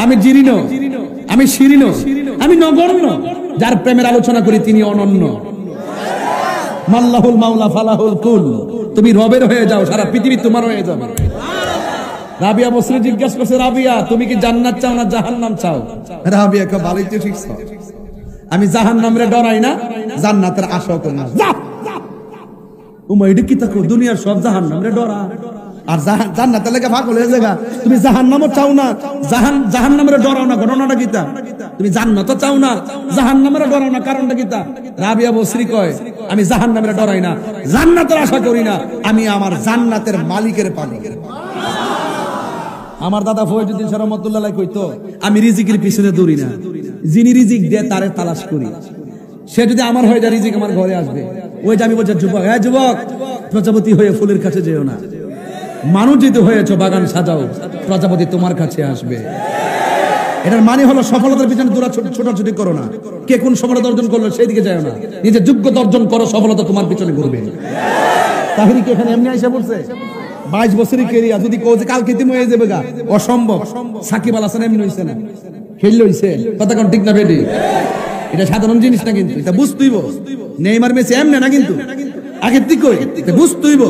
আমি জীর্ণ, আমি শীর্ণ, আমি নগণ্য। যার প্রেমের আলোচনা করি তিনি অনন্য। মাল্লাহুল মাওলা ফালাহুল কুল। তুমি রবের হয়ে যাও, সারা পৃথিবী তোমার হয়ে যাবে। রাবিয়া বসরি জিজ্ঞাসা করছে, রাবিয়া তুমি কি জান্নাত চাও না জাহান্নাম চাও? রাবিয়া কে ভালোই তো শিখছ, আমি জাহান্নামরে ডরাই না, জান্নাতের আশাও করি না। উমা এটা কি তাকো, দুনিয়ার সব জাহান্নামরে ডরা আর জান্নাতের লেগে পাগল হয়ে জায়গা। তুমি জাহান্নামও চাও না, জাহান্নামরে ডরাও না, ঘটনাটা কিতা? তুমি জান্নাতও চাও না, জাহান্নামরে ডরাও না, কারণটা কিতা? রাবিয়া বসরি কয়, আমি জাহান্নামরে ডরাই না, জান্নাতের আশা করি না, আমি আমার জান্নাতের মালিকের পাগল। আমার দাদা ফয়জুদ্দিন শাহ রহমাতুল্লাহ আলাইহি কইতো, আমি রিজিকের পিছনে দৌড়ি না, যিনি রিজিক দেয় তারে তালাশ করি। সে যদি আমার হয়ে যায়, রিজিক আমার ঘরে আসবে। ওই যে আমি বলছি, যুবক, হ্যাঁ যুবক, প্রজাপতি হয়ে ফুলের কাছে যেও না, মানুষ যদি হয়েছো বাগান সাজাও, প্রজাপতি তোমার কাছে আসবে। এটার মানে হলো সফলতার পিছনে ছোটাছুটি করো না, কে কোন সফলতা অর্জন করলো সেই দিকে যাও না, নিজের যোগ্যতা অর্জন করো, সফলতা তোমার পিছনে ঘুরবে। তাহিরি কি এখানে এমনি আইসা বলছে? 22 বছরের কেরিয়া যদি কও যে কালকে তুমি হয়ে যাবে গা, অসম্ভব। সাকিব আল হাসান এমনি হইছে না, খেললে হইছে, কথা কোন ঠিক না বেটি? এটা সাধারণ জিনিস না, কিন্তু এটা বুঝতেইব। নেইমার মেসি এমনি না, কিন্তু আগের দিকে বুঝতেইব।